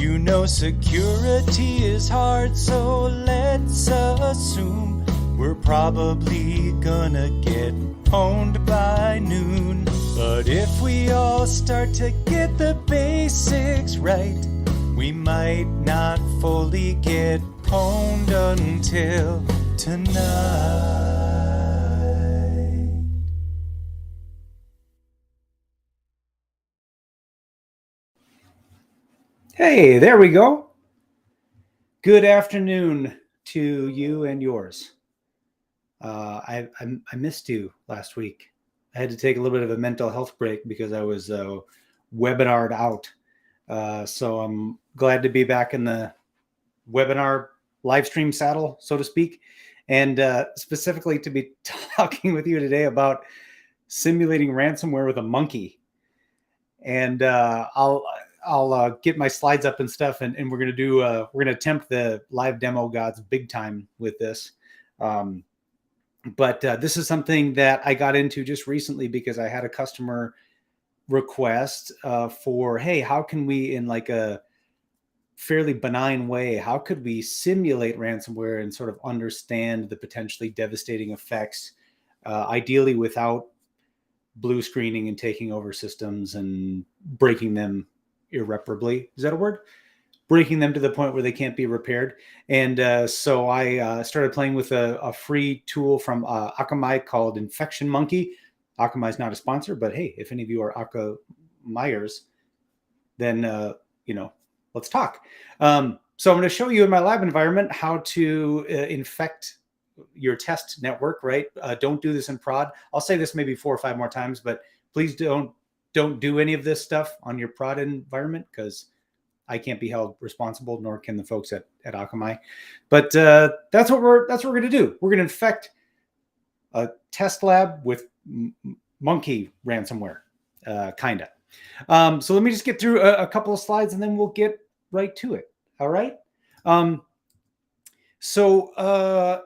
You know security is hard, so let's assume we're probably gonna get pwned by noon. But if we all start to get the basics right, we might not fully get pwned until tonight. Hey, there we go. Good afternoon to you and yours. I missed you last week. I had to take a little bit of a mental health break because I was webinared out. So I'm glad to be back in the webinar live stream saddle, so to speak, and specifically to be talking with you today about simulating ransomware with a monkey. And I'll get my slides up and stuff, and we're gonna do we're gonna attempt the live demo gods big time with this. But this is something that I got into just recently because I had a customer request for, hey, how can we, in like a fairly benign way, how could we simulate ransomware and sort of understand the potentially devastating effects, ideally without blue screening and taking over systems and breaking them irreparably. Is that a word? Breaking them to the point where they can't be repaired. And so I started playing with a free tool from Akamai called Infection Monkey. Akamai is not a sponsor, but hey, if any of you are Akamaiers, then let's talk. So I'm going to show you in my lab environment how to infect your test network, right? Don't do this in prod. I'll say this maybe 4 or 5 more times, but please don't do any of this stuff on your prod environment, because I can't be held responsible, nor can the folks at Akamai. But that's what we're going to do. We're going to infect a test lab with monkey ransomware, kinda. So let me just get through a couple of slides, and then we'll get right to it. All right. So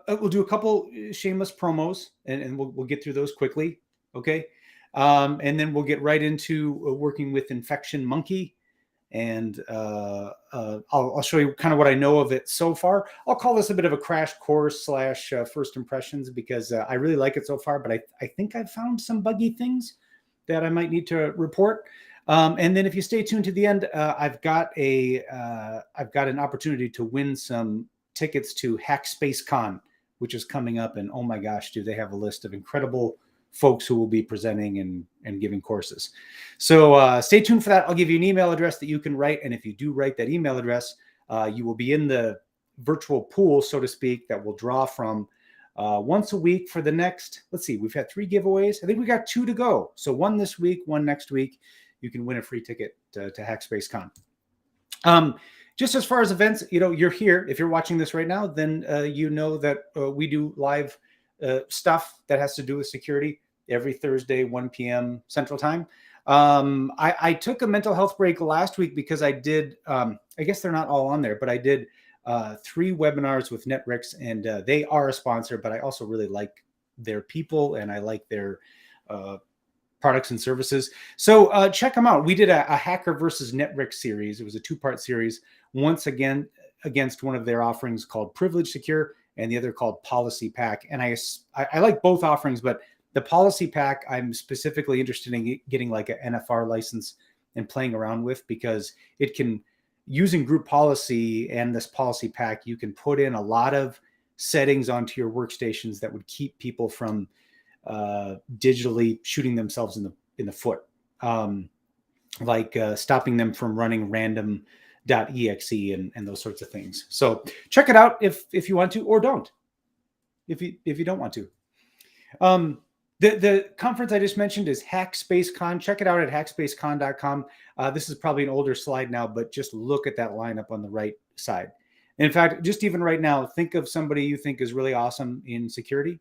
we'll do a couple shameless promos, and we'll get through those quickly. Okay. And then we'll get right into working with Infection Monkey. And I'll show you kind of what I know of it so far. I'll call this a bit of a crash course / first impressions, because I really like it so far, but I think I've found some buggy things that I might need to report. And then if you stay tuned to the end, I've got an opportunity to win some tickets to HackSpaceCon, which is coming up. And oh my gosh, do they have a list of incredible folks who will be presenting and giving courses. So stay tuned for that. I'll give you an email address that you can write. And if you do write that email address, you will be in the virtual pool, so to speak, that will draw from once a week for the next, let's see, we've had 3 giveaways. I think we got 2 to go. So 1 this week, 1 next week. You can win a free ticket to HackSpaceCon. Just as far as events, you're here. If you're watching this right now, then you know that we do live stuff that has to do with security every Thursday, 1 p.m. Central Time. I took a mental health break last week because I did, I guess they're not all on there, but I did 3 webinars with Netrix, and they are a sponsor, but I also really like their people and I like their products and services. So check them out. We did a hacker versus Netrix series. It was a 2-part series, once again against one of their offerings called Privilege Secure, and the other called Policy Pack. And I like both offerings, but the Policy Pack, I'm specifically interested in getting like an NFR license and playing around with, because it can, using group policy and this Policy Pack, you can put in a lot of settings onto your workstations that would keep people from digitally shooting themselves in the foot, like stopping them from running random.exe and those sorts of things. So check it out if you want to, or don't, if you don't want to. The conference I just mentioned is HackSpaceCon. Check it out at hackspacecon.com. This is probably an older slide now, but just look at that lineup on the right side. In fact, just even right now, think of somebody you think is really awesome in security.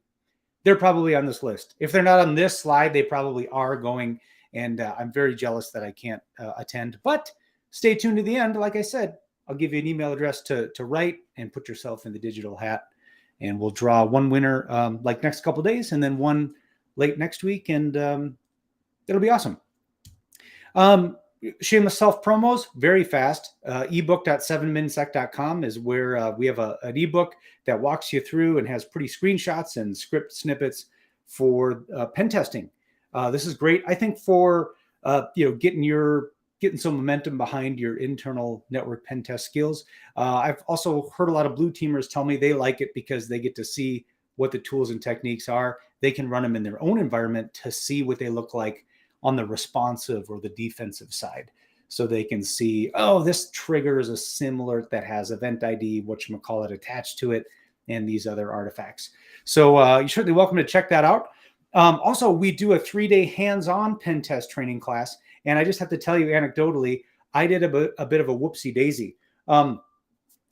They're probably on this list. If they're not on this slide, they probably are going. And I'm very jealous that I can't attend. But stay tuned to the end. Like I said, I'll give you an email address to write and put yourself in the digital hat. And we'll draw 1 winner like next couple of days, and then 1 late next week. And it'll be awesome. shameless self promos, very fast. ebook.7minsec.com is where we have an ebook that walks you through and has pretty screenshots and script snippets for pen testing. This is great, I think, for getting some momentum behind your internal network pen test skills. I've also heard a lot of blue teamers tell me they like it because they get to see what the tools and techniques are. They can run them in their own environment to see what they look like on the responsive or the defensive side. So they can see, oh, this triggers a similar that has event ID, whatchamacallit, attached to it, and these other artifacts. So you're certainly welcome to check that out. Also, we do a 3-day hands-on pen test training class. And I just have to tell you anecdotally, I did a bit of a whoopsie daisy.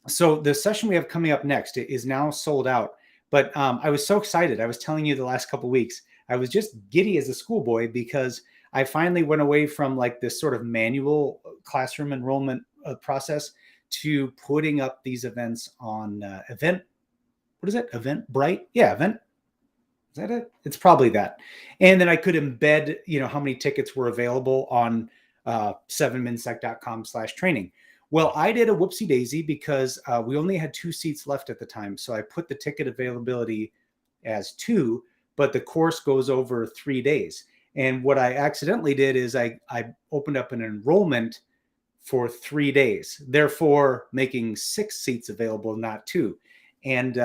So the session we have coming up next is now sold out. But I was so excited. I was telling you the last couple of weeks, I was just giddy as a schoolboy because I finally went away from like this sort of manual classroom enrollment process to putting up these events on Eventbrite? Yeah, Event. Is that it? It's probably that. And then I could embed, how many tickets were available on 7minsec.com/training. Well, I did a whoopsie daisy because we only had 2 seats left at the time. So I put the ticket availability as 2, but the course goes over 3 days. And what I accidentally did is I opened up an enrollment for 3 days, therefore making 6 seats available, not 2. And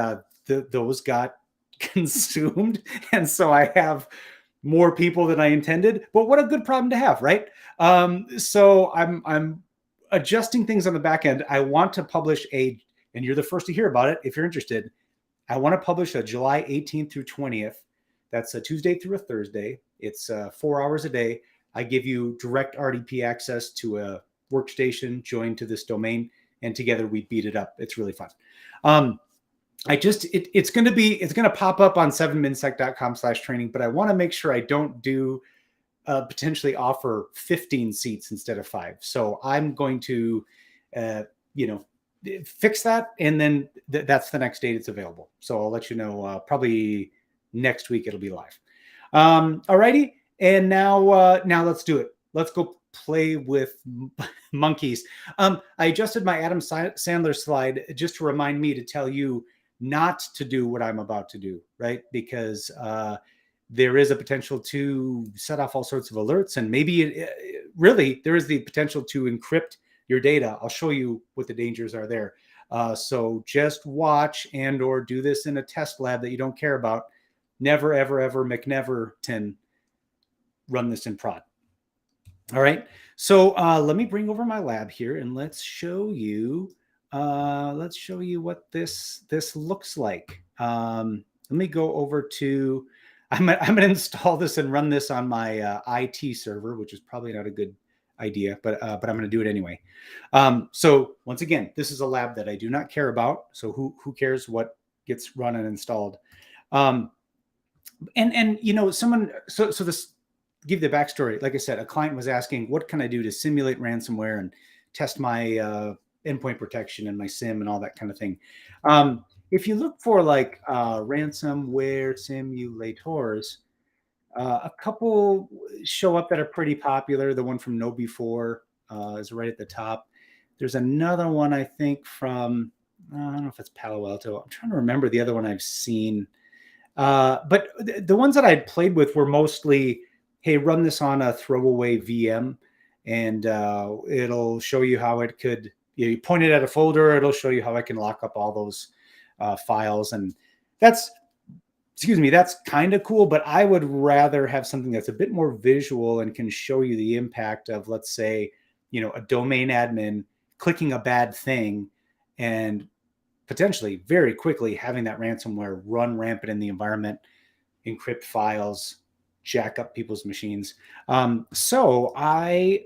those got consumed, and so I have more people than I intended. But what a good problem to have, right? So I'm adjusting things on the back end. I want to publish and you're the first to hear about it if you're interested. I want to publish a July 18th through 20th. That's a Tuesday through a Thursday. It's 4 hours a day. I give you direct RDP access to a workstation joined to this domain, and together we beat it up. It's really fun. It's going to pop up on 7minsec.com/training, but I want to make sure I don't do potentially offer 15 seats instead of 5. So I'm going to, fix that. And then that's the next date it's available. So I'll let you know, probably next week it'll be live. All righty. And now let's do it. Let's go play with monkeys. I adjusted my Adam Sandler slide just to remind me to tell you not to do what I'm about to do, right? Because there is a potential to set off all sorts of alerts, and maybe really there is the potential to encrypt your data. I'll show you what the dangers are there. So just watch or do this in a test lab that you don't care about. Never, ever, ever, McNeverton run this in prod. All right. So let me bring over my lab here and let's show you what this looks like. Let me go over to, I'm going to install this and run this on my IT server, which is probably not a good idea, but I'm going to do it anyway. So once again, this is a lab that I do not care about. So who cares what gets run and installed? So this, give the backstory. Like I said, a client was asking, what can I do to simulate ransomware and test my endpoint protection and my SIM and all that kind of thing. If you look for like ransomware simulators, a couple show up that are pretty popular. The one from KnowBe4 is right at the top. There's another one, I think, from, I don't know if it's Palo Alto. I'm trying to remember the other one I've seen. But the ones that I'd played with were mostly, hey, run this on a throwaway VM, and it'll show you how it could, you point it at a folder, it'll show you how I can lock up all those files. And that's kind of cool, but I would rather have something that's a bit more visual and can show you the impact of, let's say, a domain admin clicking a bad thing and potentially very quickly having that ransomware run rampant in the environment, encrypt files, jack up people's machines. So I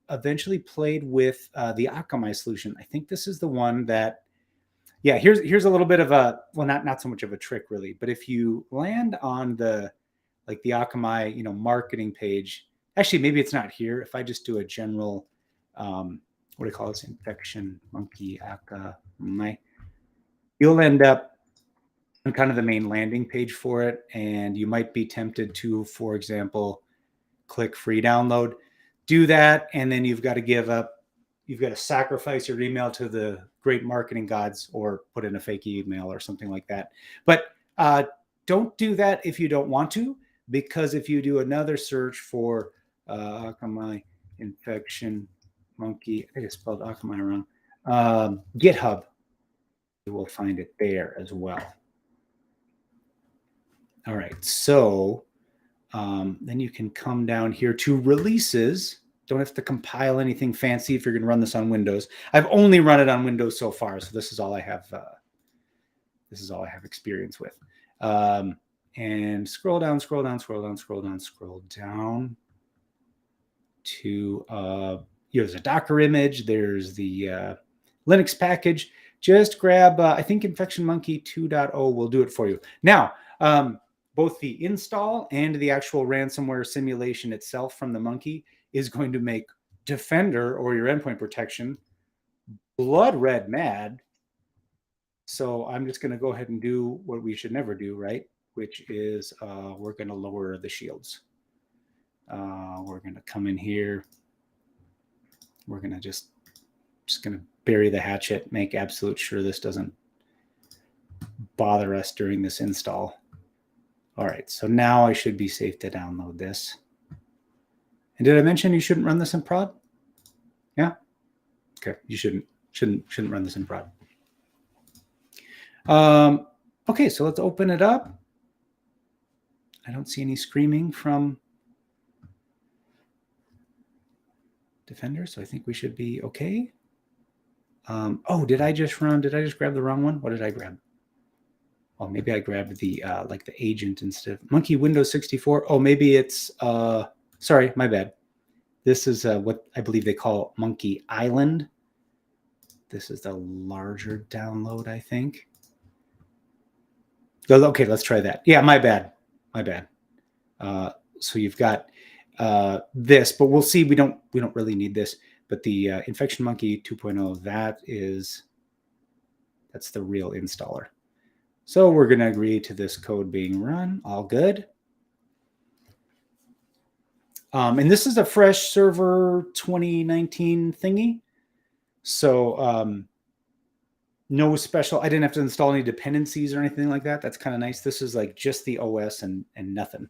eventually played with the Akamai solution. I think this is the one that, yeah, here's a little bit of a, well, not so much of a trick really, but if you land on the Akamai, marketing page, actually, maybe it's not here. If I just do a general, what do you call this? Infection monkey Akamai, you'll end up on kind of the main landing page for it. And you might be tempted to, for example, click free download. do that, and then you've got to sacrifice your email to the great marketing gods, or put in a fake email or something like that. But don't do that if you don't want to, because if you do another search for Akamai infection monkey, I think I spelled Akamai wrong, GitHub, you will find it there as well. All right, so then you can come down here to releases. Don't have to compile anything fancy if you're going to run this on Windows. I've only run it on Windows so far, so this is all I have. This is all I have experience with. And scroll down to there's a Docker image. There's the Linux package. Just grab, I think Infection Monkey 2.0 will do it for you. Now, both the install and the actual ransomware simulation itself from the monkey is going to make Defender, or your endpoint protection, blood red mad. So I'm just going to go ahead and do what we should never do, right? Which is we're going to lower the shields. We're going to come in here. We're going to just going to bury the hatchet, make absolute sure this doesn't bother us during this install. All right, so now I should be safe to download this. And did I mention you shouldn't run this in prod? Yeah. Okay, you shouldn't run this in prod. Okay, so let's open it up. I don't see any screaming from Defender, so I think we should be okay. Oh, did I just grab the wrong one? What did I grab? Oh, maybe I grabbed the like the agent instead of Monkey Windows 64. Oh, maybe it's sorry, my bad. This is what I believe they call Monkey Island. This is the larger download, I think. Okay, let's try that. Yeah, my bad. So you've got this, but we'll see. We don't really need this. But the Infection Monkey 2.0, that's the real installer. So we're going to agree to this code being run. All good. And this is a fresh server 2019 thingy. So no special, I didn't have to install any dependencies or anything like that. That's kind of nice. This is like just the OS and nothing.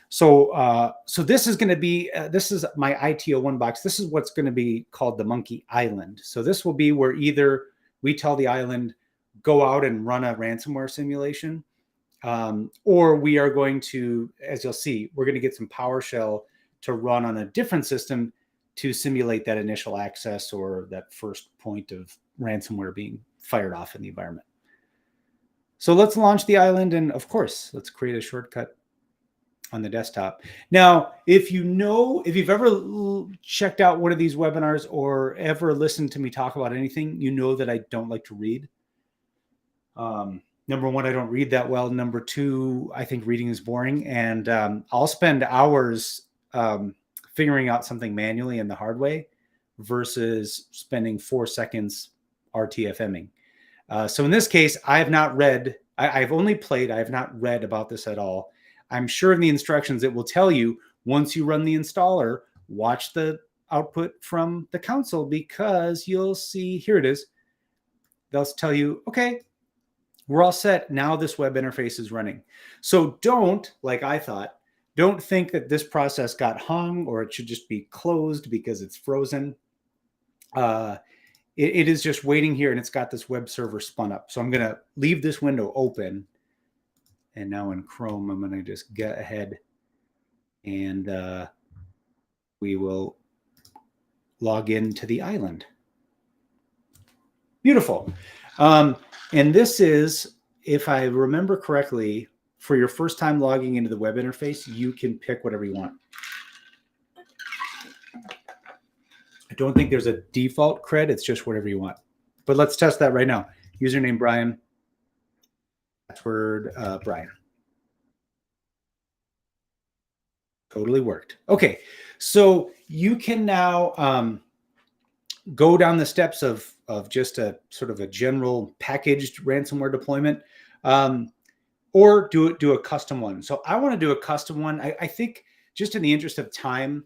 So so this is going to be, this is my IT01 box. This is what's going to be called the Monkey Island. So this will be where either we tell the island, go out and run a ransomware simulation, or we are going to, as you'll see, we're going to get some PowerShell to run on a different system to simulate that initial access or that first point of ransomware being fired off in the environment. So let's launch the island, and of course, let's create a shortcut on the desktop. Now, if you've ever checked out one of these webinars or ever listened to me talk about anything, you know that I don't like to read. Number one, I don't read that well. Number two, I think reading is boring, and I'll spend hours figuring out something manually in the hard way versus spending 4 seconds RTFMing. So in this case, I have not read, I've only played, I have not read about this at all. I'm sure in the instructions it will tell you, once you run the installer, watch the output from the console, because you'll see, here it is. They'll tell you, okay, we're all set. Now this web interface is running. So don't, like I thought, don't think that this process got hung or it should just be closed because it's frozen. It is just waiting here, and it's got this web server spun up. So I'm going to leave this window open. And now in Chrome, I'm going to just get ahead and we will log into the island. Beautiful. And this is, if I remember correctly, for your first time logging into the web interface, you can pick whatever you want. I don't think there's a default cred. It's just whatever you want. But let's test that right now. Username Brian. Password Brian. Totally worked. Okay, so you can now go down the steps of just a sort of a general packaged ransomware deployment, or do a custom one. So I want to do a custom one. I think just in the interest of time,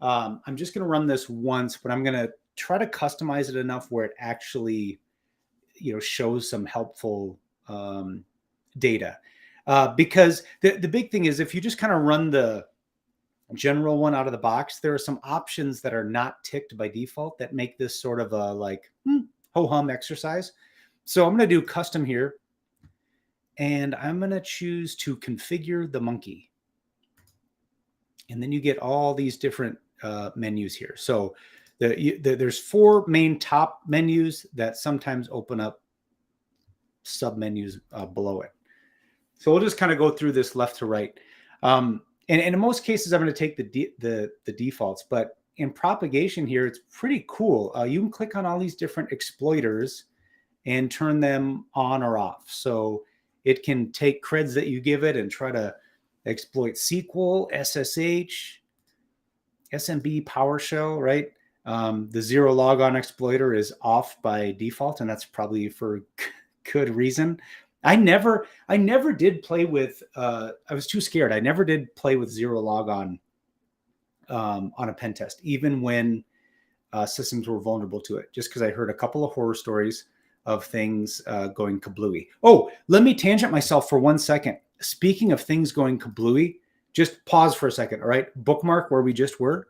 I'm just going to run this once, but I'm going to try to customize it enough where it actually, shows some helpful data. Because the big thing is if you just kind of run the general one out of the box, there are some options that are not ticked by default that make this sort of a like ho-hum exercise. So I'm going to do custom here, and I'm going to choose to configure the monkey. And then you get all these different menus here. So there's 4 main top menus that sometimes open up sub menus below it. So we'll just kind of go through this left to right. And in most cases, I'm going to take the defaults, but in propagation here, it's pretty cool. You can click on all these different exploiters and turn them on or off. So it can take creds that you give it and try to exploit SQL, SSH, SMB, PowerShell, right? The zero logon exploiter is off by default, and that's probably for good reason. I never did play with, I was too scared. I never did play with zero logon on a pen test, even when systems were vulnerable to it, just because I heard a couple of horror stories of things going kablooey. Oh, let me tangent myself for 1 second. Speaking of things going kablooey, just pause for a second, all right? Bookmark where we just were.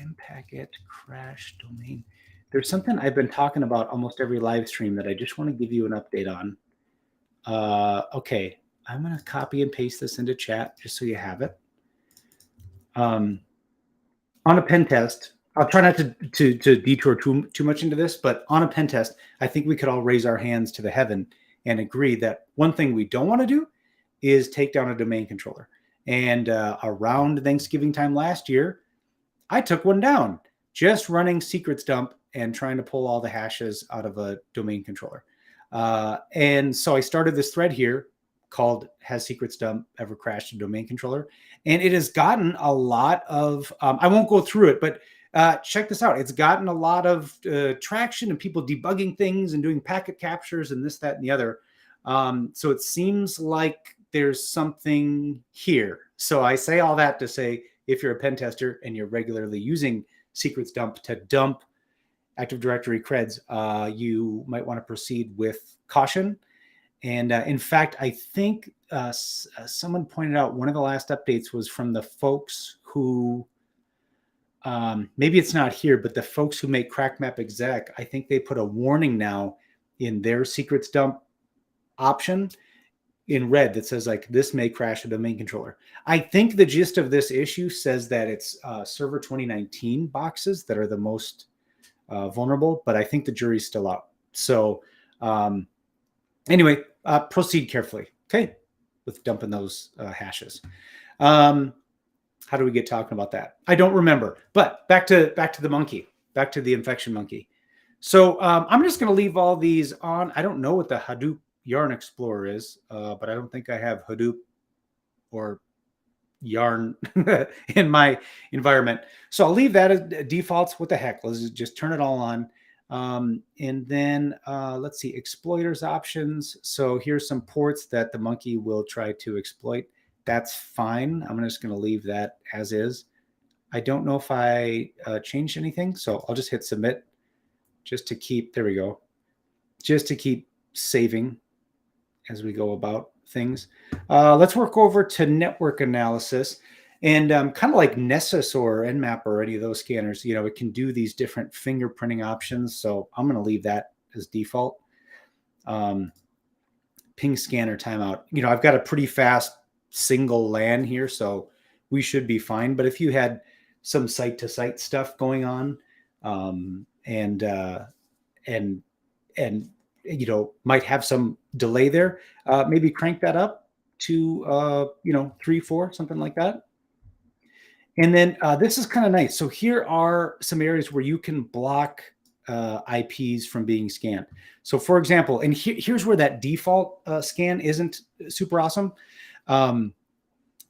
Impacket crash domain. There's something I've been talking about almost every live stream that I just want to give you an update on. Okay, I'm going to copy and paste this into chat just so you have it. On a pen test, I'll try not to detour too much into this, but on a pen test, I think we could all raise our hands to the heaven and agree that one thing we don't want to do is take down a domain controller. And around Thanksgiving time last year, I took one down just running secrets dump and trying to pull all the hashes out of a domain controller. And so I started this thread here called "Has Secrets Dump Ever Crashed a Domain Controller?" And it has gotten a lot of, I won't go through it, but check this out. It's gotten a lot of traction and people debugging things and doing packet captures and this, that, and the other. So it seems like there's something here. So I say all that to say, if you're a pen tester and you're regularly using secrets dump to dump Active Directory creds, you might want to proceed with caution. And in fact, I think someone pointed out one of the last updates was from the folks who, maybe it's not here, but the folks who make CrackMap exec, I think they put a warning now in their secrets dump option in red that says like, this may crash a domain controller. I think the gist of this issue says that it's server 2019 boxes that are the most vulnerable, but I think the jury's still out. So anyway, proceed carefully, okay, with dumping those hashes. How do we get talking about that? I don't remember, but back to the monkey, back to the infection monkey. So I'm just going to leave all these on. I don't know what the Hadoop Yarn Explorer is, but I don't think I have Hadoop or Yarn in my environment. So I'll leave that as defaults. What the heck? Let's just turn it all on. And then let's see, exploiters options. So here's some ports that the monkey will try to exploit. That's fine. I'm just going to leave that as is. I don't know if I changed anything, so I'll just hit submit just to keep, there we go, just to keep saving as we go about things. Let's work over to network analysis. And kind of like Nessus or Nmap or any of those scanners, you know, it can do these different fingerprinting options. So I'm going to leave that as default. Ping scanner timeout. You know, I've got a pretty fast single LAN here, so we should be fine. But if you had some site-to-site stuff going on, and you know, might have some delay there, maybe crank that up to 3, 4, something like that. And then this is kind of nice. So here are some areas where you can block IPs from being scanned. So for example, and here's where that default scan isn't super awesome,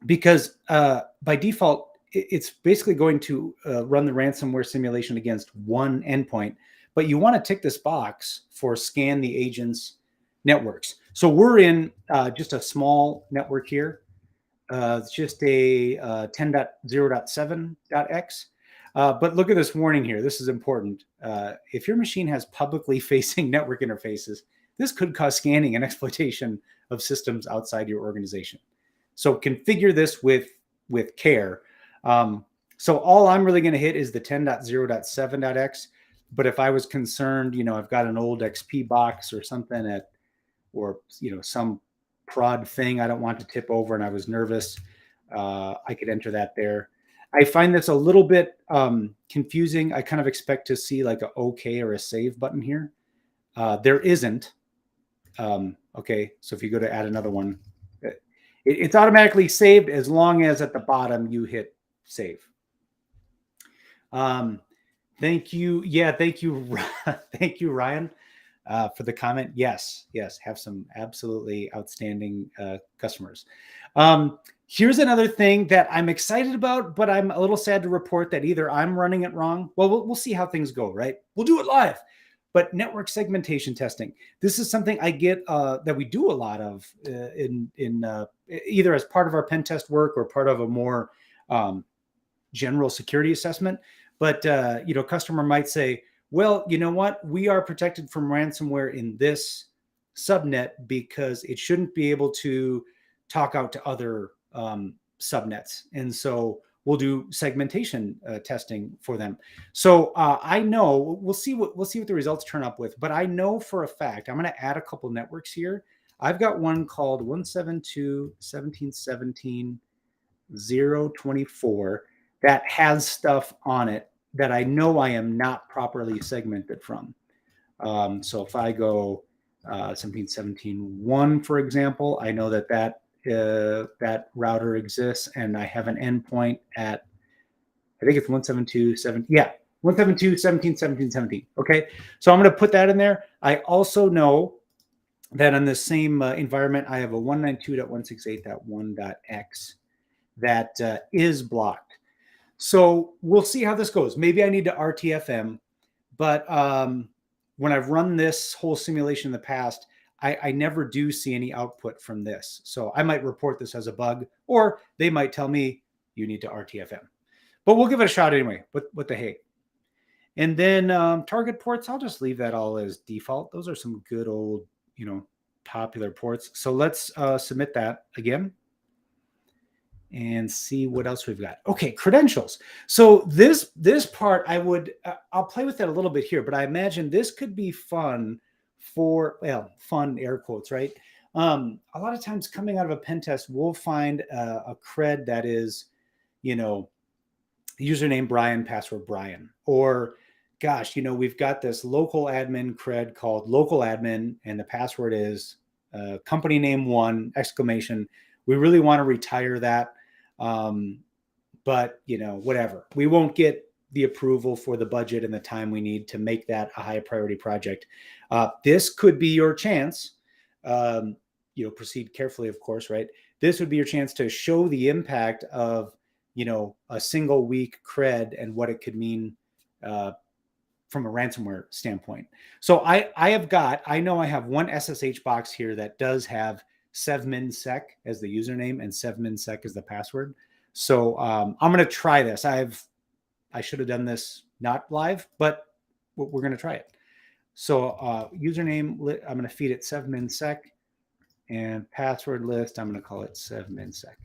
because by default, it's basically going to run the ransomware simulation against one endpoint, but you want to tick this box for scan the agent's networks. So we're in just a small network here. It's just a 10.0.7.x. But look at this warning here. This is important. If your machine has publicly facing network interfaces, this could cause scanning and exploitation of systems outside your organization. So configure this with care. So all I'm really going to hit is the 10.0.7.x. But if I was concerned, I've got an old XP box or something or some prod thing I don't want to tip over and I was nervous, I could enter that there. I find this a little bit confusing. I kind of expect to see like a OK or a save button here. There isn't. Okay, so if you go to add another one, it's automatically saved as long as at the bottom you hit save. Thank you. Yeah, thank you. Thank you, Ryan, for the comment. Yes, have some absolutely outstanding customers. Here's another thing that I'm excited about, but I'm a little sad to report that either I'm running it wrong. Well, we'll see how things go, right? We'll do it live. But network segmentation testing, this is something I get that we do a lot of in either as part of our pen test work or part of a more general security assessment. But customer might say, well, you know what? We are protected from ransomware in this subnet because it shouldn't be able to talk out to other subnets, and so we'll do segmentation testing for them. So I know we'll see what the results turn up with, but I know for a fact I'm going to add a couple networks here. I've got one called 172.17.17.024 that has stuff on it that I know I am not properly segmented from. So if I go 17.17.1, for example, I know that router exists, and I have an endpoint at, I think it's 172.7. Yeah, 172.17.17.17. Okay, so I'm going to put that in there. I also know that on the same environment, I have a 192.168.1.x that is blocked. So we'll see how this goes. Maybe I need to RTFM, but when I've run this whole simulation in the past, I never do see any output from this. So I might report this as a bug, or they might tell me you need to RTFM. But we'll give it a shot anyway. What the hey? And then target ports, I'll just leave that all as default. Those are some good old, popular ports. So let's submit that again and see what else we've got. Okay, credentials. So this part, I'll play with that a little bit here, but I imagine this could be fun for, fun air quotes, right? A lot of times coming out of a pen test, we'll find a cred that is, username Brian, password Brian, or gosh, we've got this local admin cred called local admin, and the password is company name 1 exclamation. We really want to retire that. But whatever, we won't get the approval for the budget and the time we need to make that a high priority project. This could be your chance. Proceed carefully, of course, right? This would be your chance to show the impact of, a single week cred and what it could mean from a ransomware standpoint. So I know I have one SSH box here that does have sevminsec as the username and sevminsec as the password. So I'm going to try this. I should have done this not live, but we're going to try it. So username, I'm going to feed it sevminsec, and password list, I'm going to call it sevminsec.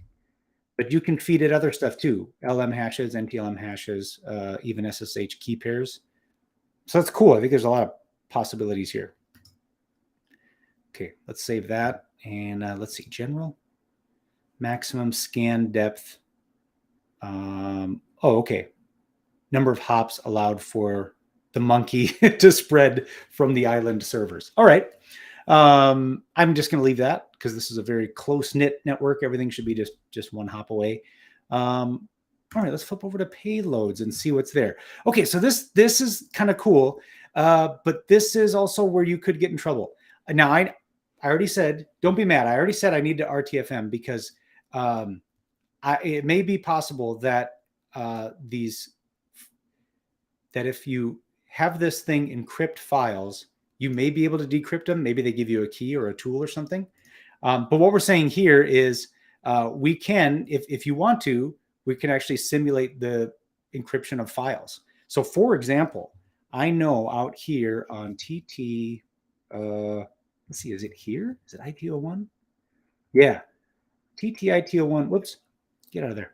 But you can feed it other stuff too, LM hashes, NTLM hashes, even SSH key pairs. So that's cool. I think there's a lot of possibilities here. Okay, let's save that. And let's see, general, maximum scan depth. Okay. Number of hops allowed for the monkey to spread from the island servers. All right. I'm just going to leave that because this is a very close-knit network. Everything should be just one hop away. All right, let's flip over to payloads and see what's there. Okay, so this is kind of cool, but this is also where you could get in trouble. Now, I already said, don't be mad. I already said I need to RTFM because it may be possible that that if you have this thing encrypt files, you may be able to decrypt them. Maybe they give you a key or a tool or something. But what we're saying here is we can, if you want to, we can actually simulate the encryption of files. So for example, I know out here on TT, let's see, is it here? Is it IT01? Yeah, TTIT01. Whoops, get out of there.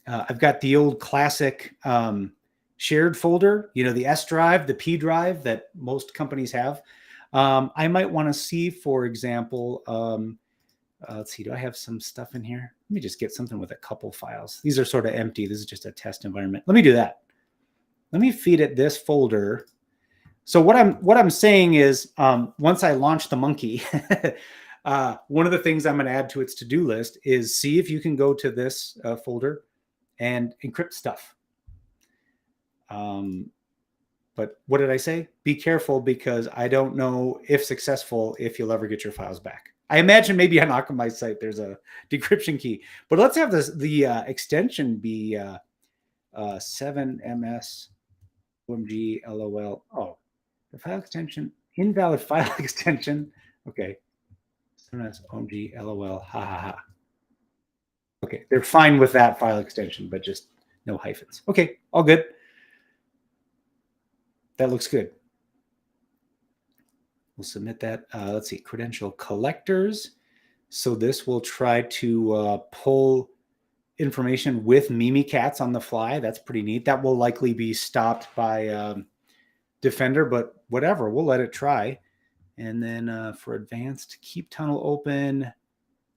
I've got the old classic shared folder, the S drive, the P drive that most companies have. I might want to see, for example, let's see, do I have some stuff in here? Let me just get something with a couple files. These are sort of empty. This is just a test environment. Let me do that. Let me feed it this folder. So what I'm saying is, once I launch the monkey, one of the things I'm going to add to its to-do list is see if you can go to this folder and encrypt stuff. But what did I say? Be careful, because I don't know if successful if you'll ever get your files back. I imagine maybe on Akamai's site there's a decryption key, but let's have the extension be 7ms omg lol. Oh, the file extension, invalid file extension. Okay, 7ms omg lol. Ha ha ha. Okay, they're fine with that file extension, but just no hyphens. Okay, all good. That looks good. We'll submit that. Let's see, credential collectors. So this will try to pull information with Mimikatz on the fly. That's pretty neat. That will likely be stopped by Defender, but whatever, we'll let it try. And then for advanced, keep tunnel open.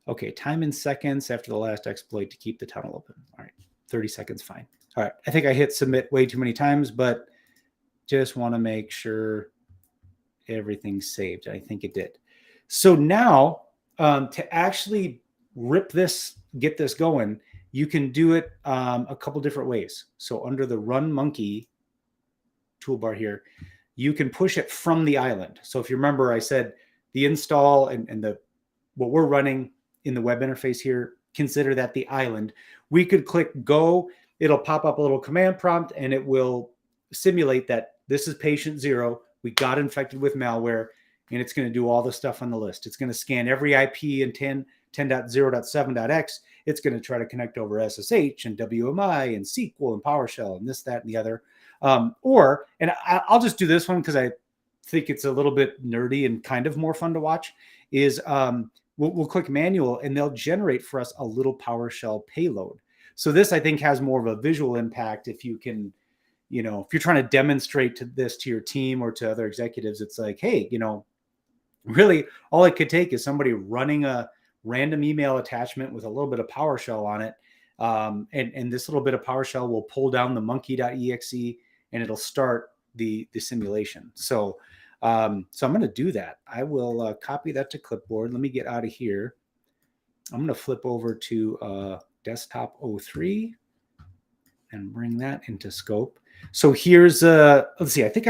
Okay, time in seconds after the last exploit to keep the tunnel open. All right, 30 seconds, fine. All right, I think I hit submit way too many times, but just want to make sure everything's saved. I think it did. So now to actually rip this, get this going, you can do it a couple different ways. So under the Run Monkey toolbar here, you can push it from the island. So if you remember, I said the install and what we're running in the web interface here, consider that the island. We could click go. It'll pop up a little command prompt, and it will simulate that this is patient 0. We got infected with malware, and it's going to do all the stuff on the list. It's going to scan every IP in 10.0.7.x. It's going to try to connect over SSH and WMI and SQL and PowerShell and this, that, and the other. And I'll just do this one because I think it's a little bit nerdy and kind of more fun to watch, is we'll click manual, and they'll generate for us a little PowerShell payload. So this, I think, has more of a visual impact. If you can, if you're trying to demonstrate this to your team or to other executives, it's like, hey, really all it could take is somebody running a random email attachment with a little bit of PowerShell on it. And this little bit of PowerShell will pull down the monkey.exe, and it'll start the simulation. So I'm going to do that. I will copy that to clipboard. Let me get out of here. I'm going to flip over to desktop 03 and bring that into scope. So here's let's see. I think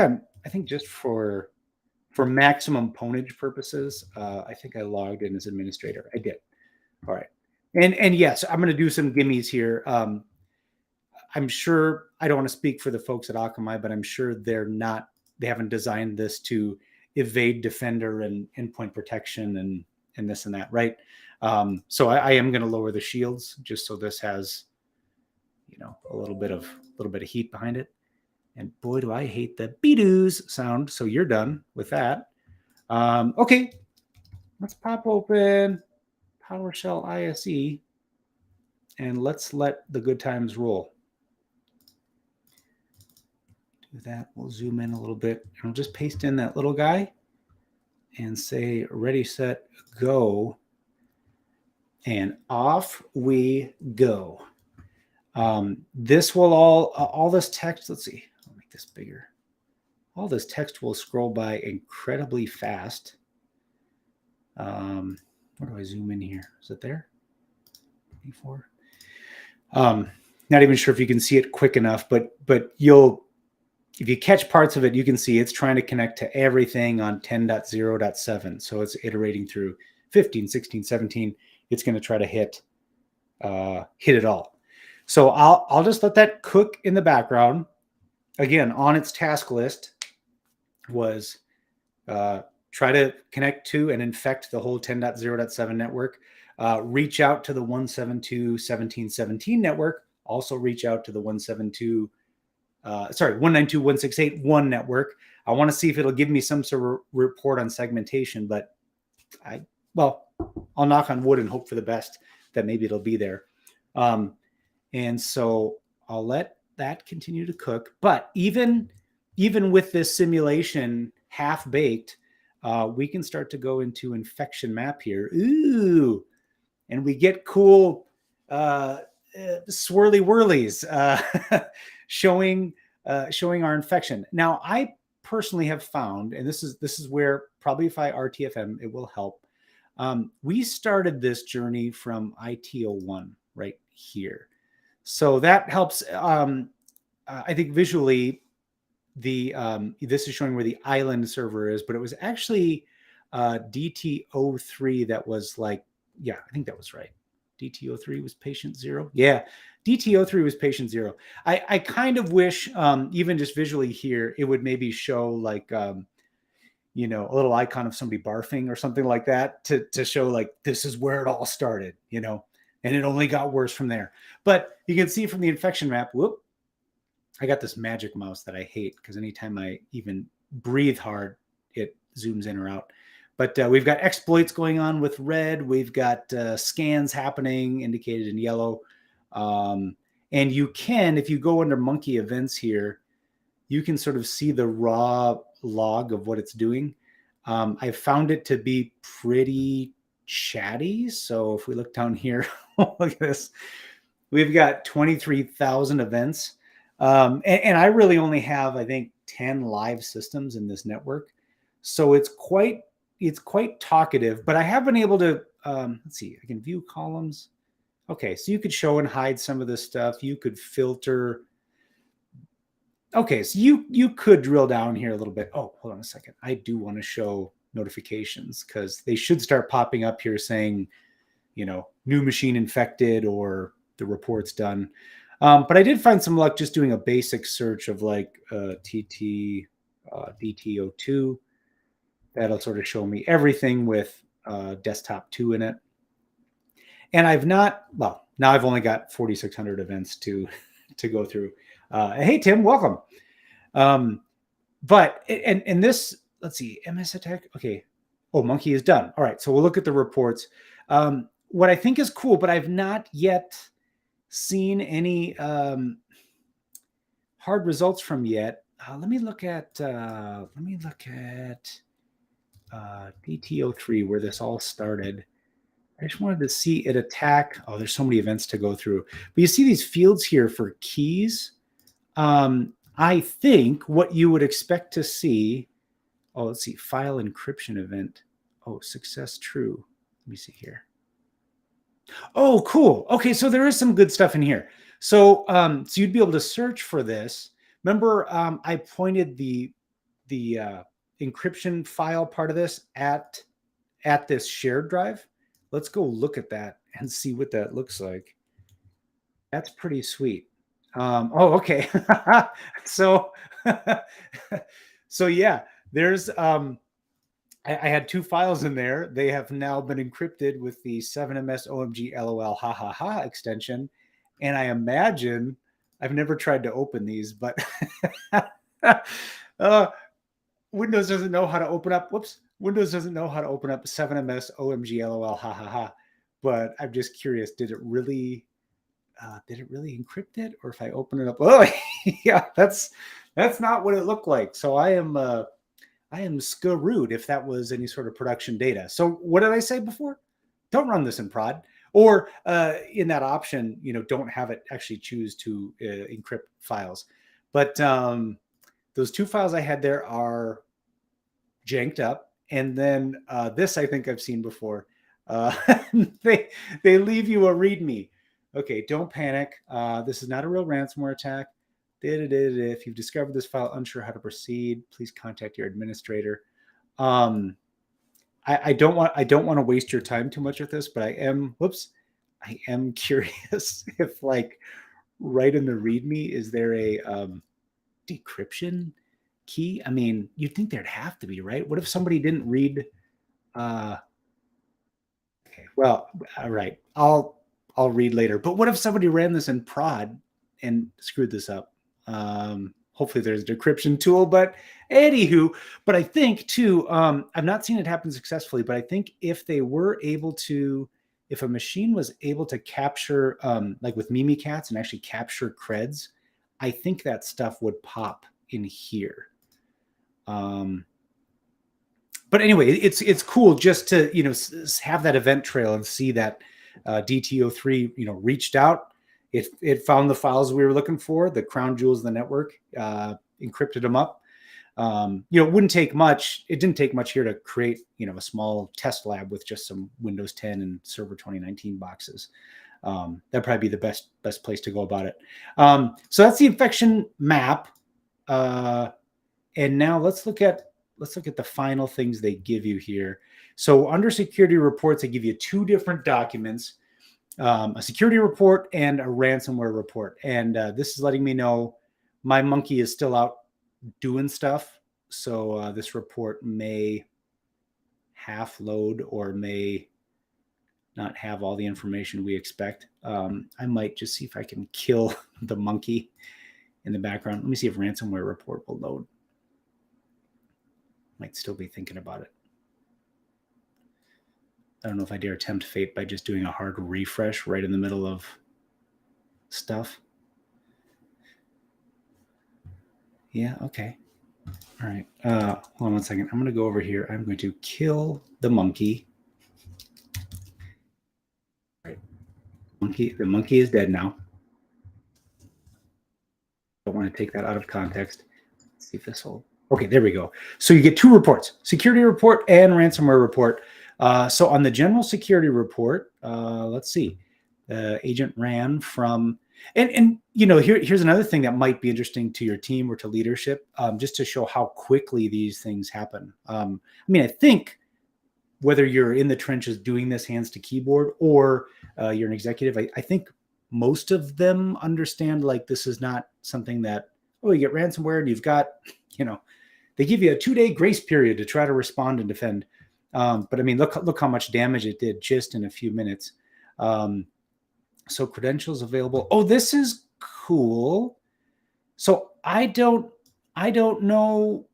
just for maximum ponage purposes, I think I logged in as administrator. I did. All right. And yes, I'm going to do some gimmies here. I'm sure, I don't want to speak for the folks at Akamai, but I'm sure they haven't designed this to evade Defender and endpoint protection and this and that, right? So I am going to lower the shields just so this has, a little bit of heat behind it. And boy, do I hate the be-doos sound. So you're done with that. Okay, let's pop open PowerShell ISE and let's let the good times roll. Do that. We'll zoom in a little bit. And I'll just paste in that little guy and say ready, set, go. And off we go. This will all this text, let's see, I'll make this bigger. All this text will scroll by incredibly fast. Where do I zoom in here? Is it there? 24. Not even sure if you can see it quick enough, but if you catch parts of it, you can see it's trying to connect to everything on 10.0.7. So it's iterating through 15, 16, 17. It's going to try to hit it all. So I'll just let that cook in the background. Again, on its task list was try to connect to and infect the whole 10.0.7 network. reach out to the 172.17.17 network. Also reach out to the 192.168.1 network. I want to see if it'll give me some sort of report on segmentation, but I'll knock on wood and hope for the best that maybe it'll be there. And so I'll let that continue to cook. But even with this simulation half baked, we can start to go into infection map here. Ooh, and we get cool swirly whirlies showing our infection. Now, I personally have found, and this is where probably if I RTFM, it will help. We started this journey from IT01 right here. So that helps. I think visually, this is showing where the island server is, but it was actually DT03 that was like, yeah, I think that was right. DT03 was patient 0. Yeah, DT03 was patient 0. I kind of wish, even just visually here, it would maybe show like, a little icon of somebody barfing or something like that to show like, this is where it all started, and it only got worse from there. But you can see from the infection map, whoop, I got this magic mouse that I hate because anytime I even breathe hard, it zooms in or out. But we've got exploits going on with red. We've got scans happening indicated in yellow. And you can, if you go under monkey events here, you can sort of see the raw log of what it's doing. I found it to be pretty chatty. So if we look down here, look at this. We've got 23,000 events. And I really only have, I think, 10 live systems in this network. So it's quite talkative, but I have been able to, let's see, I can view columns. Okay, so you could show and hide some of this stuff. You could filter. Okay, so you could drill down here a little bit. Oh, hold on a second. I do want to show notifications because they should start popping up here saying, new machine infected or the report's done. But I did find some luck just doing a basic search of like TT DT02. That'll sort of show me everything with desktop 2 in it. And now I've only got 4,600 events to go through. Hey, Tim, welcome. But this, let's see, MS attack. Okay. Oh, monkey is done. All right. So we'll look at the reports. What I think is cool, but I've not yet seen any hard results from yet. Let me look at DT03 where this all started. I just wanted to see it attack. Oh, there's so many events to go through. But you see these fields here for keys. I think what you would expect to see. Oh, let's see, file encryption event. Oh, success true. Let me see here. Oh, cool. Okay, so there is some good stuff in here. So, so you'd be able to search for this. Remember, I pointed the encryption file part of this at this shared drive. Let's go look at that and see what that looks like. That's pretty sweet. Oh, okay. So, so yeah, there's. I had 2 files in there. They have now been encrypted with the 7ms OMG LOL ha ha ha extension. And I imagine, I've never tried to open these, but Windows doesn't know how to open up. Windows doesn't know how to open up 7ms OMG LOL ha ha ha. But I'm just curious, did it really encrypt it? Or if I open it up, oh yeah, that's not what it looked like. So I am screwed if that was any sort of production data. So what did I say before? Don't run this in prod, or in that option, don't have it actually choose to encrypt files. But those 2 files I had there are janked up. And then this I think I've seen before. They leave you a README. Okay, don't panic. This is not a real ransomware attack. If you've discovered this file, unsure how to proceed, please contact your administrator. I don't want to waste your time too much with this, but I am curious if like right in the README, is there a decryption key? I mean, you'd think there'd have to be, right? What if somebody didn't read? Okay. Well, all right. I'll read later. But what if somebody ran this in prod and screwed this up? Hopefully there's a decryption tool, but anywho, but I think too, I've not seen it happen successfully, but I think if they were able to, if a machine was able to capture, like with Mimikatz and actually capture creds, I think that stuff would pop in here. But anyway, it's cool just to have that event trail and see that DTO3 reached out. It found the files we were looking for, the crown jewels of the network, encrypted them up. It wouldn't take much. It didn't take much here to create a small test lab with just some Windows 10 and Server 2019 boxes. That'd probably be the best place to go about it. So that's the infection map. And now let's look at the final things they give you here. So under security reports, they give you two different documents, a security report and a ransomware report. And this is letting me know my monkey is still out doing stuff. So this report may half load or may not have all the information we expect. I might just see if I can kill the monkey in the background. Let me see if ransomware report will load. Might still be thinking about it. I don't know if I dare tempt fate by just doing a hard refresh right in the middle of stuff. Yeah, okay. All right. Hold on one second. I'm going to go over here. I'm going to kill the monkey. All right. The monkey is dead now. Don't want to take that out of context. Let's see if this will. Okay, there we go. So you get two reports, security report and ransomware report. So on the general security report, let's see, agent ran from, and here's another thing that might be interesting to your team or to leadership, just to show how quickly these things happen. I think whether you're in the trenches doing this hands to keyboard or you're an executive, I think most of them understand like this is not something that, you get ransomware and you've got, they give you a 2-day grace period to try to respond and defend. But look how much damage it did just in a few minutes. So credentials available. Oh, this is cool. So I don't know.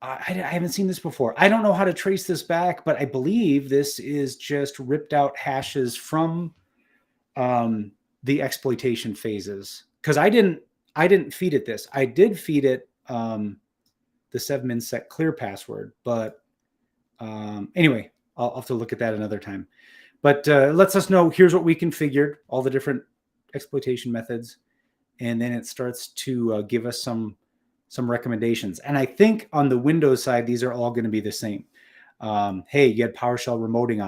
I haven't seen this before. I don't know how to trace this back, but I believe this is just ripped out hashes from the exploitation phases. Because I didn't feed it this. I did feed it the 7MinSec clear password, but anyway, I'll have to look at that another time. But it lets us know here's what we configured, all the different exploitation methods, and then it starts to give us some recommendations. And I think on the Windows side, these are all going to be the same. Hey, you had PowerShell remoting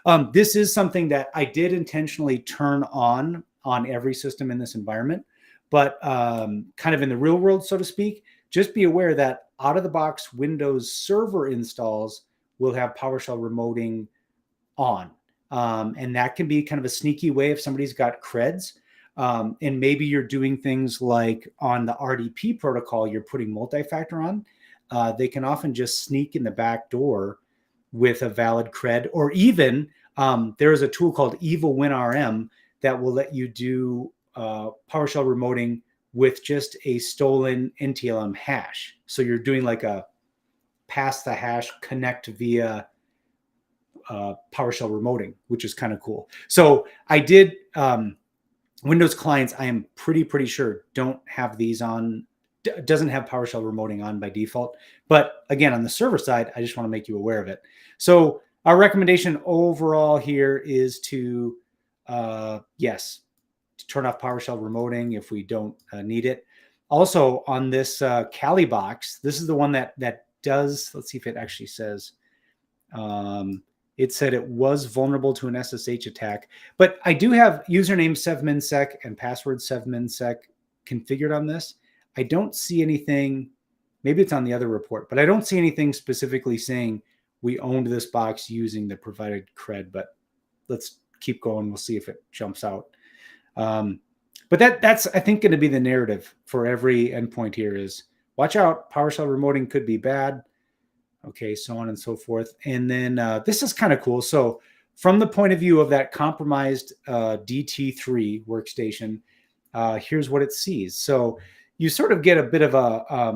on. This is something that I did intentionally turn on every system in this environment, but kind of in the real world, so to speak, just be aware that out of the box Windows Server installs will have PowerShell remoting on. And that can be kind of a sneaky way if somebody's got creds. And maybe you're doing things like on the RDP protocol, you're putting multi-factor on. They can often just sneak in the back door with a valid cred, or even there is a tool called Evil WinRM that will let you do PowerShell remoting with just a stolen NTLM hash. So you're doing like a pass the hash connect via PowerShell remoting, which is kind of cool. So I did Windows clients, I am pretty sure don't have these on, doesn't have PowerShell remoting on by default. But again, on the server side, I just want to make you aware of it. So our recommendation overall here is to, yes, to turn off PowerShell remoting if we don't need it. Also on this Kali box, this is the one that does, let's see if it actually says, it said it was vulnerable to an SSH attack, but I do have username 7MinSec and password 7MinSec configured on this. I don't see anything, maybe it's on the other report, but I don't see anything specifically saying we owned this box using the provided cred, but let's keep going. We'll see if it jumps out. But that's, I think, going to be the narrative for every endpoint here is watch out. PowerShell remoting could be bad. Okay, so on and so forth. And then this is kind of cool. So from the point of view of that compromised DT3 workstation, here's what it sees. So you sort of get a bit of a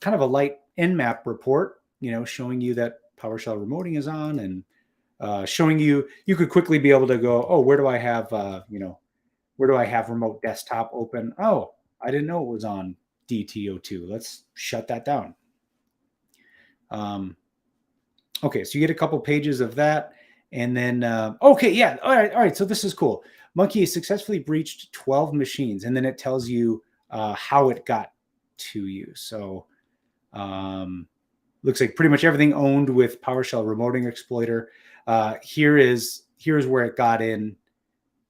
kind of a light Nmap report, showing you that PowerShell remoting is on, and showing you could quickly be able to go, oh, where do I have where do I have remote desktop open? Oh, I didn't know it was on DTO2. Let's shut that down. Okay, so you get a couple pages of that, and then okay, yeah, all right. So this is cool. Monkey has successfully breached 12 machines, and then it tells you how it got to you. So looks like pretty much everything owned with PowerShell remoting exploiter. Here's where it got in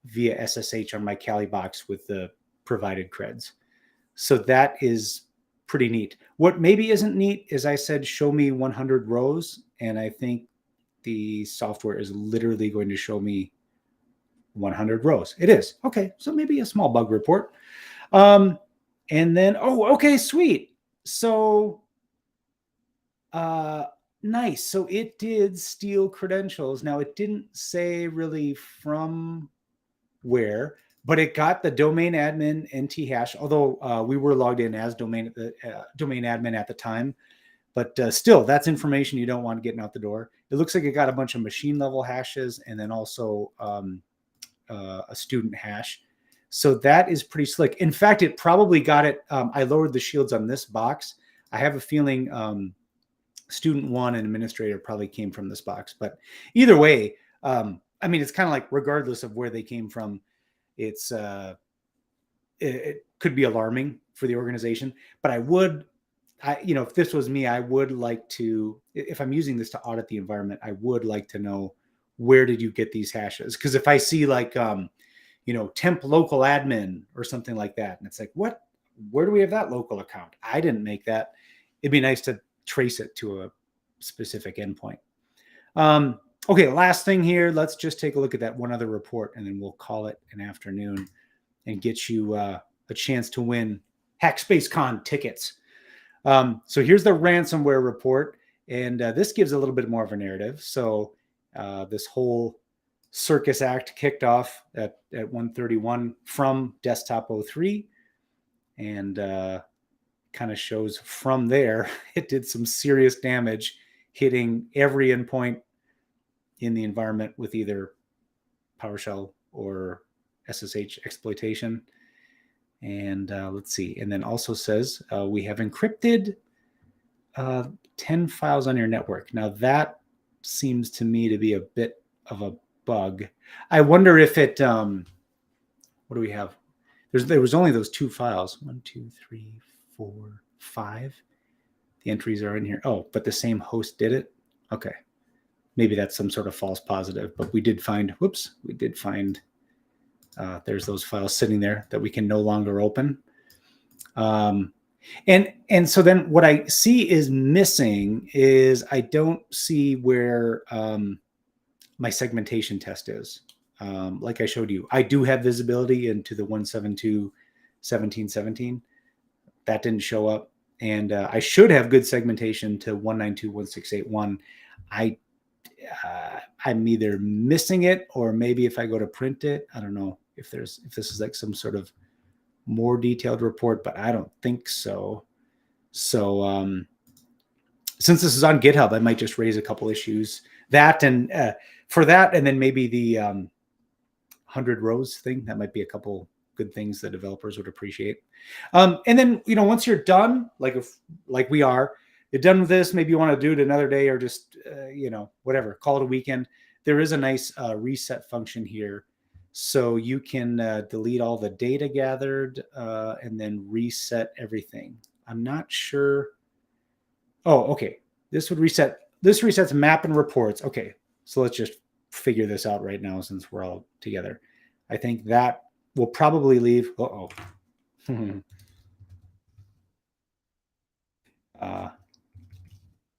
via SSH on my Kali box with the provided creds. So that is pretty neat. What maybe isn't neat is I said, show me 100 rows. And I think the software is literally going to show me 100 rows. It is. Okay. So maybe a small bug report. And then, oh, okay, sweet. So nice. So it did steal credentials. Now it didn't say really from where, but it got the domain admin NT hash, although we were logged in as domain admin at the time. But still, that's information you don't want getting out the door. It looks like it got a bunch of machine level hashes and then also a student hash. So that is pretty slick. In fact, it probably got it. I lowered the shields on this box. I have a feeling student one and administrator probably came from this box. But either way, I mean, it's kind of like regardless of where they came from, it's it could be alarming for the organization. But if this was me, I would like to, if I'm using this to audit the environment, I would like to know, where did you get these hashes? Because if I see like, temp local admin or something like that, and it's like, what? Where do we have that local account? I didn't make that. It'd be nice to trace it to a specific endpoint. Okay, last thing here. Let's just take a look at that one other report, and then we'll call it an afternoon and get you a chance to win HackSpaceCon tickets. So here's the ransomware report, and this gives a little bit more of a narrative. So this whole circus act kicked off at 1:31 from desktop 03, and kind of shows from there it did some serious damage, hitting every endpoint in the environment with either PowerShell or SSH exploitation. And let's see. And then also says we have encrypted 10 files on your network. Now that seems to me to be a bit of a bug. I wonder if it, what do we have? There was only those 2 files. 1, 2, 3, 4, 5. The entries are in here. Oh, but the same host did it. Okay. Maybe that's some sort of false positive, but we did find, there's those files sitting there that we can no longer open. And so then what I see is missing is I don't see where my segmentation test is. Like I showed you, I do have visibility into the 172.17.17. That didn't show up. And I should have good segmentation to 192.168.1. I'm either missing it, or maybe if I go to print it, I don't know if this is like some sort of more detailed report, but I don't think so. So since this is on GitHub, I might just raise a couple issues for that, and then maybe the 100 rows thing. That might be a couple good things that developers would appreciate. And then once you're done, like we are, you're done with this, maybe you want to do it another day, or just whatever, call it a weekend. There is a nice reset function here, so you can delete all the data gathered and then reset everything. I'm not sure. Oh, okay. This resets map and reports. Okay, so let's just figure this out right now since we're all together. I think that will probably leave.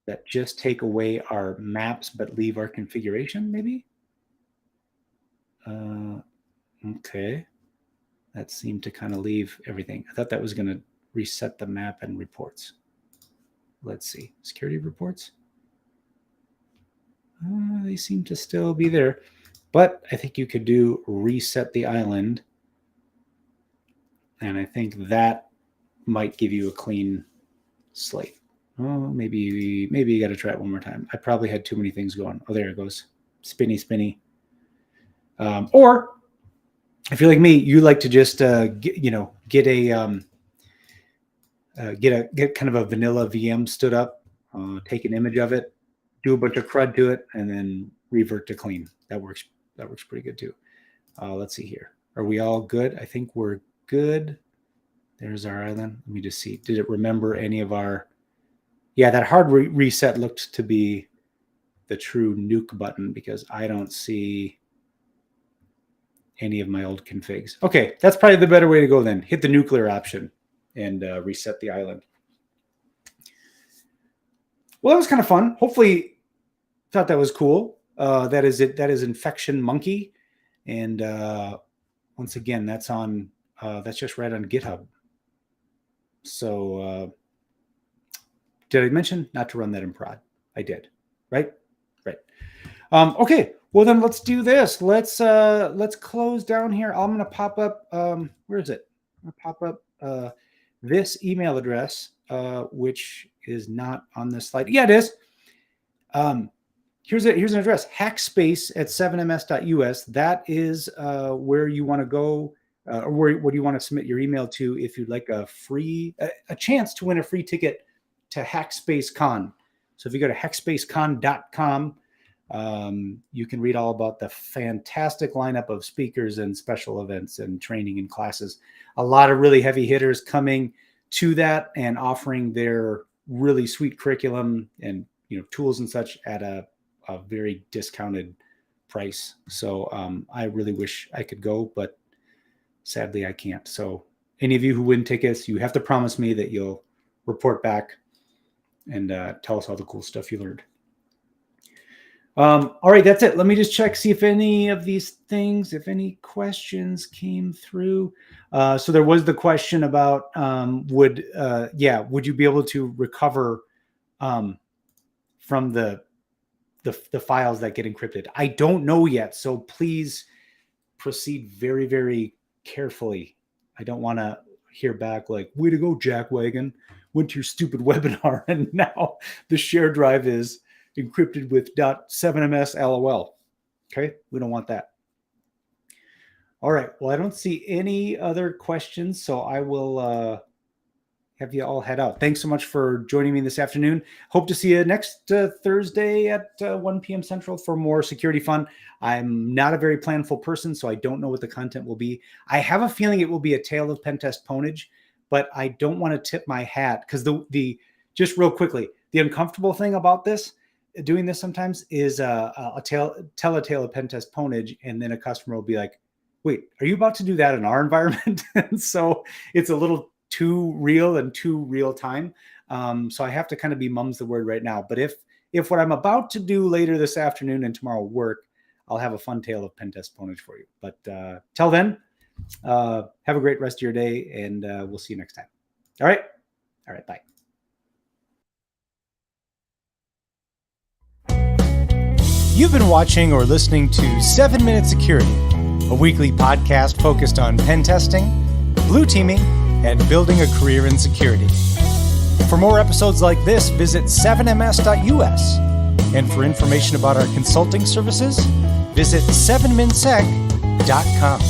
That just take away our maps but leave our configuration, maybe? Okay. That seemed to kind of leave everything. I thought that was going to reset the map and reports. Let's see. Security reports. They seem to still be there. But I think you could do reset the island. And I think that might give you a clean slate. Oh, maybe you got to try it one more time. I probably had too many things going. Oh, there it goes. Spinny. Or if you're like me, you like to just get kind of a vanilla VM stood up, take an image of it, do a bunch of CRUD to it, and then revert to clean. That works pretty good too. Let's see here. Are we all good? I think we're good. There's our island. Let me just see. Did it remember any of our... Yeah, that hard reset looked to be the true nuke button because I don't see any of my old configs. Okay, that's probably the better way to go then. Hit the nuclear option and reset the island. Well, that was kind of fun. Hopefully, thought that was cool. That is it. That is Infection Monkey, and once again, that's just right on GitHub. So, did I mention not to run that in prod? I did, right? Right. Okay. Well, then let's do this. Let's close down here. I'm going to pop up. Where is it? I'm going to pop up this email address, which is not on this slide. Yeah, it is. Here's an address, hackspace@7ms.us. That is where you want to go, or where you want to submit your email to if you'd like a chance to win a free ticket to HackSpaceCon. So if you go to hackspacecon.com, you can read all about the fantastic lineup of speakers and special events and training and classes. A lot of really heavy hitters coming to that and offering their really sweet curriculum and tools and such at a very discounted price. So I really wish I could go, but sadly I can't. So any of you who win tickets, you have to promise me that you'll report back and tell us all the cool stuff you learned. All right, that's it. Let me just check, see if any of these things, if any questions came through. So there was the question about would you be able to recover from the files that get encrypted? I don't know yet, so please proceed very, very carefully. I don't want to hear back like, way to go, Jackwagon. Went to your stupid webinar and now the share drive is encrypted with .7ms LOL. Okay, we don't want that. All right, well, I don't see any other questions, so I will have you all head out. Thanks so much for joining me this afternoon. Hope to see you next Thursday at 1 p.m. Central for more security fun. I'm not a very planful person, so I don't know what the content will be. I have a feeling it will be a tale of pentest ponage, but I don't want to tip my hat because the just real quickly, the uncomfortable thing about doing this sometimes is tell a tale of pentest ponage, and then a customer will be like, wait, are you about to do that in our environment? And so it's a little too real and too real time. So I have to kind of be mum's the word right now. But if what I'm about to do later this afternoon and tomorrow work, I'll have a fun tale of pentest ponage for you. But till then, have a great rest of your day, and we'll see you next time. All right, bye. You've been watching or listening to 7 Minute Security, a weekly podcast focused on pen testing, blue teaming, and building a career in security. For more episodes like this, visit 7ms.us. And for information about our consulting services, visit 7minsec.com.